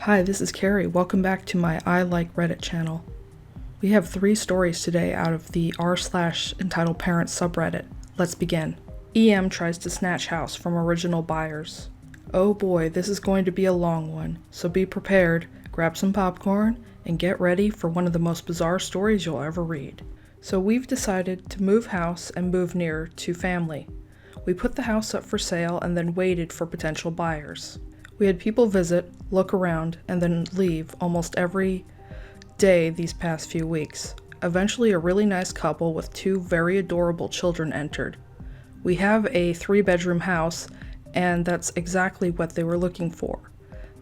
Hi, this is Carrie. Welcome back to my I Like Reddit channel. We have 3 stories today out of the r/entitled parents subreddit. Let's begin. EM tries to snatch house from original buyers. Oh boy, this is going to be a long one, so be prepared, grab some popcorn, and get ready for one of the most bizarre stories you'll ever read. So we've decided to move house and move nearer to family. We put the house up for sale and then waited for potential buyers. We had people visit, look around, and then leave almost every day these past few weeks. Eventually, a really nice couple with 2 very adorable children entered. We have a 3-bedroom house, and that's exactly what they were looking for.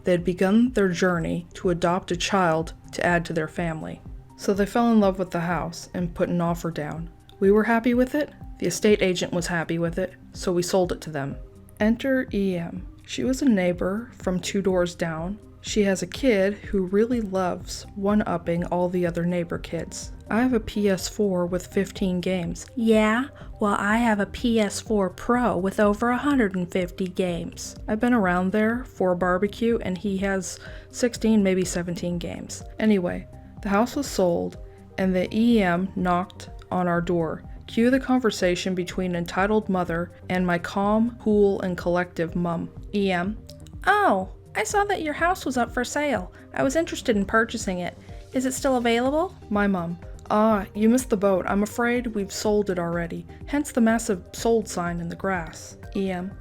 They had begun their journey to adopt a child to add to their family. So they fell in love with the house and put an offer down. We were happy with it, the estate agent was happy with it, so we sold it to them. Enter EM. She was a neighbor from 2 doors down. She has a kid who really loves one-upping all the other neighbor kids. I have a PS4 with 15 games. Yeah, well, I have a PS4 Pro with over 150 games. I've been around there for a barbecue and he has 16, maybe 17 games. Anyway, the house was sold and the EM knocked on our door. Cue the conversation between entitled mother and my calm, cool, and collective mum. EM. Oh, I saw that your house was up for sale. I was interested in purchasing it. Is it still available? My mum. You missed the boat. I'm afraid we've sold it already, hence the massive sold sign in the grass. EM.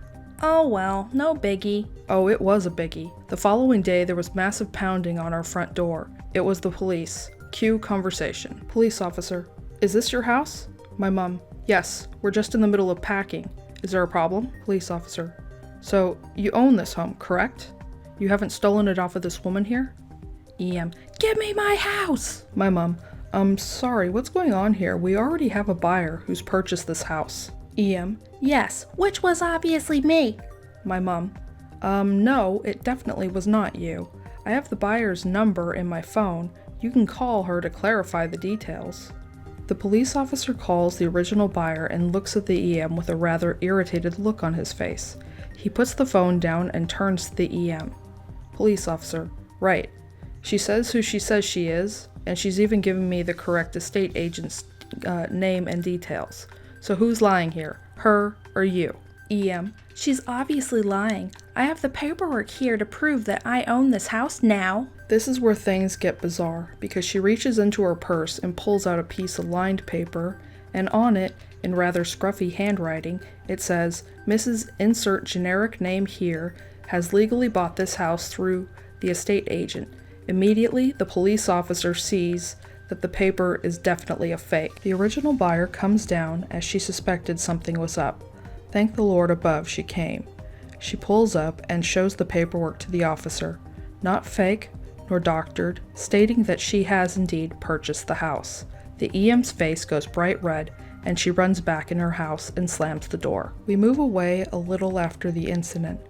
Oh well, no biggie. Oh, it was a biggie. The following day there was massive pounding on our front door. It was the police. Cue conversation. Police officer. Is this your house? My mum. Yes, we're just in the middle of packing. Is there a problem? Police officer. So, you own this home, correct? You haven't stolen it off of this woman here? EM. Give me my house! My mum. Sorry, what's going on here? We already have a buyer who's purchased this house. EM. Yes, which was obviously me. My mum. No, it definitely was not you. I have the buyer's number in my phone. You can call her to clarify the details. The police officer calls the original buyer and looks at the EM with a rather irritated look on his face. He puts the phone down and turns to the EM. Police officer. Right. She says who she says she is, and she's even given me the correct estate agent's name and details. So who's lying here? Her or you? EM. She's obviously lying. I have the paperwork here to prove that I own this house now. This is where things get bizarre, because she reaches into her purse and pulls out a piece of lined paper, and on it, in rather scruffy handwriting, it says, Mrs. Insert generic name here has legally bought this house through the estate agent. Immediately, the police officer sees that the paper is definitely a fake. The original buyer comes down as she suspected something was up. Thank the Lord above she came. She pulls up and shows the paperwork to the officer. Not fake, nor doctored, stating that she has indeed purchased the house. The EM's face goes bright red, and she runs back in her house and slams the door. We move away a little after the incident.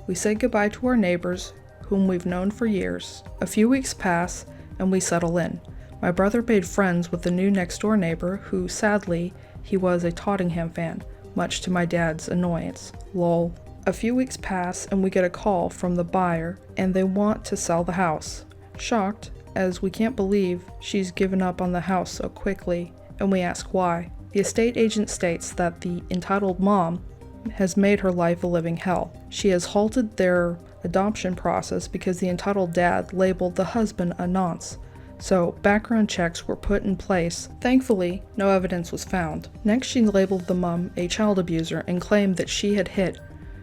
We say goodbye to our neighbors, whom we've known for years. A few weeks pass, and we settle in. My brother made friends with the new next-door neighbor, who, sadly, he was a Tottenham fan, much to my dad's annoyance. Lol. A few weeks pass, and we get a call from the buyer, and they want to sell the house. Shocked, as we can't believe she's given up on the house so quickly, and we ask why. The estate agent states that the entitled mom has made her life a living hell. She has halted their adoption process because the entitled dad labeled the husband a nonce. So background checks were put in place. Thankfully, no evidence was found. Next, she labeled the mom a child abuser and claimed that she had hit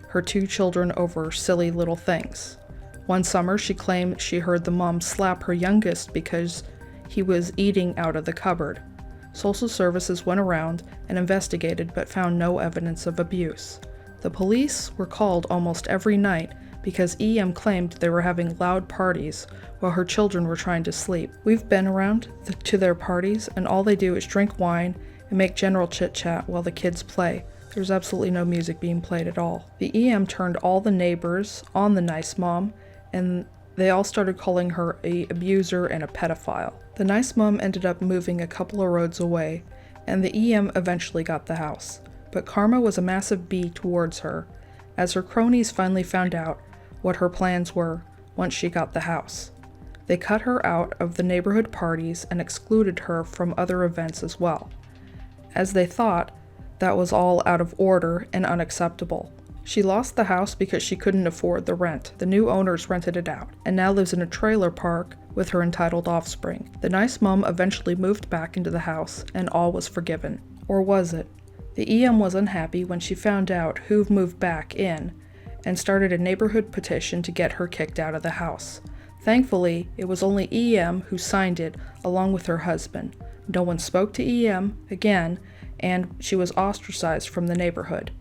her 2 children over silly little things. One summer, she claimed she heard the mom slap her youngest because he was eating out of the cupboard. Social services went around and investigated but found no evidence of abuse. The police were called almost every night because EM claimed they were having loud parties while her children were trying to sleep. We've been around to their parties, and all they do is drink wine and make general chit-chat while the kids play. There's absolutely no music being played at all. The EM turned all the neighbors on the nice mom, and they all started calling her an abuser and a pedophile. The nice mom ended up moving a couple of roads away, and the EM eventually got the house. But karma was a massive B towards her, as her cronies finally found out what her plans were once she got the house. They cut her out of the neighborhood parties and excluded her from other events as well, as they thought that was all out of order and unacceptable. She lost the house because she couldn't afford the rent. The new owners rented it out, and now lives in a trailer park with her entitled offspring. The nice mom eventually moved back into the house, and all was forgiven. Or was it? The EM was unhappy when she found out who moved back in, and started a neighborhood petition to get her kicked out of the house. Thankfully, it was only EM who signed it along with her husband. No one spoke to EM again, and she was ostracized from the neighborhood.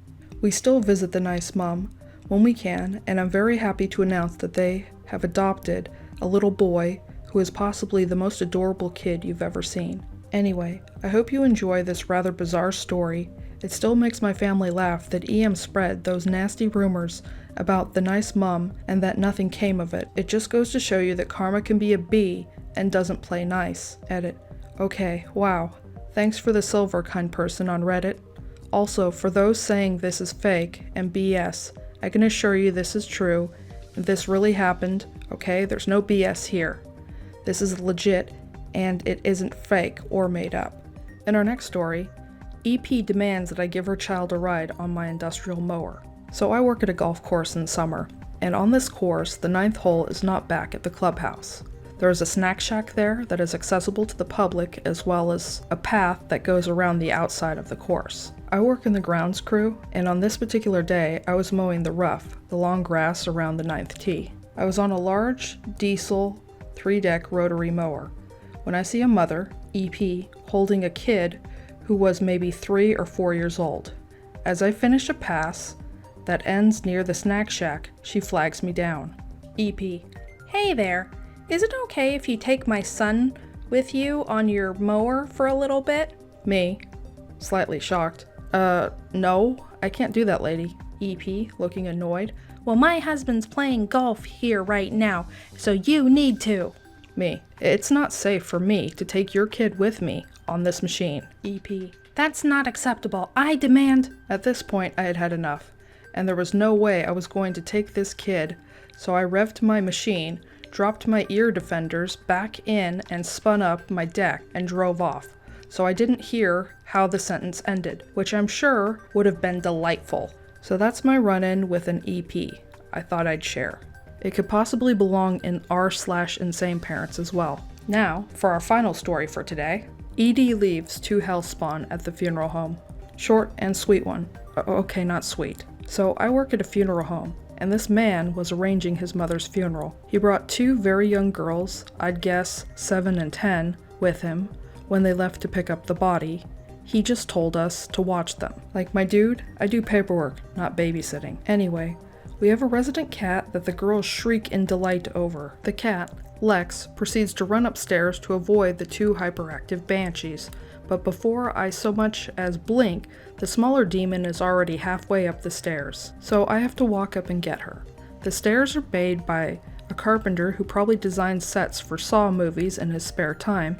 We still visit the nice mom when we can, and I'm very happy to announce that they have adopted a little boy who is possibly the most adorable kid you've ever seen. Anyway, I hope you enjoy this rather bizarre story. It still makes my family laugh that EM spread those nasty rumors about the nice mom and that nothing came of it. It just goes to show you that karma can be a bee and doesn't play nice. Edit. Okay, wow. Thanks for the silver, kind person on Reddit. Also, for those saying this is fake and BS, I can assure you this is true, and this really happened, okay? There's no BS here. This is legit, and it isn't fake or made up. In our next story, EP demands that I give her child a ride on my industrial mower. So I work at a golf course in summer, and on this course, the 9th hole is not back at the clubhouse. There is a snack shack there that is accessible to the public, as well as a path that goes around the outside of the course. I work in the grounds crew, and on this particular day, I was mowing the rough, the long grass around the 9th tee. I was on a large diesel 3-deck rotary mower when I see a mother, EP, holding a kid who was maybe 3 or 4 years old. As I finish a pass that ends near the snack shack, she flags me down. EP. Hey there. Is it okay if you take my son with you on your mower for a little bit? Me, slightly shocked. No, I can't do that, lady. EP, looking annoyed. Well, my husband's playing golf here right now, so you need to. Me, it's not safe for me to take your kid with me on this machine. EP, that's not acceptable. I demand. At this point, I had had enough, and there was no way I was going to take this kid, so I revved my machine, dropped my ear defenders back in, and spun up my deck and drove off. So I didn't hear how the sentence ended, which I'm sure would have been delightful. So that's my run-in with an EP I thought I'd share. It could possibly belong in r/insane parents as well. Now, for our final story for today. ED leaves to hellspawn at the funeral home. Short and sweet one. Okay, not sweet. So I work at a funeral home, and this man was arranging his mother's funeral. He brought 2 very young girls, I'd guess 7 and 10, with him when they left to pick up the body. He just told us to watch them. Like my dude, I do paperwork, not babysitting. Anyway, we have a resident cat that the girls shriek in delight over. The cat, Lex, proceeds to run upstairs to avoid the 2 hyperactive banshees, but before I so much as blink, the smaller demon is already halfway up the stairs. So I have to walk up and get her. The stairs are made by a carpenter who probably designed sets for Saw movies in his spare time,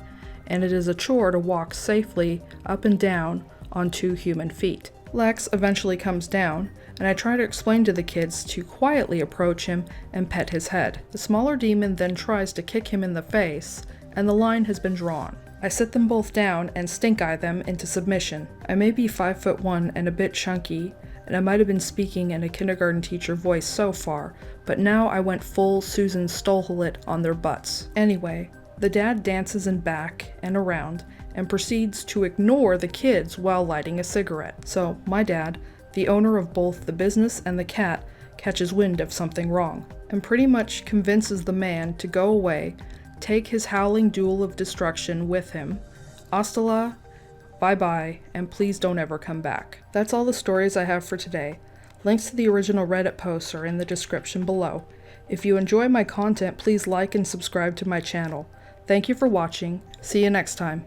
and it is a chore to walk safely up and down on 2 human feet. Lex eventually comes down, and I try to explain to the kids to quietly approach him and pet his head. The smaller demon then tries to kick him in the face, and the line has been drawn. I sit them both down and stink-eye them into submission. I may be 5'1" and a bit chunky, and I might have been speaking in a kindergarten teacher voice so far, but now I went full Susan Stolholit on their butts. Anyway, the dad dances in back and around and proceeds to ignore the kids while lighting a cigarette. So my dad, the owner of both the business and the cat, catches wind of something wrong and pretty much convinces the man to go away, take his howling duel of destruction with him. Hasta la, bye-bye, and please don't ever come back. That's all the stories I have for today. Links to the original Reddit posts are in the description below. If you enjoy my content, please like and subscribe to my channel. Thank you for watching. See you next time.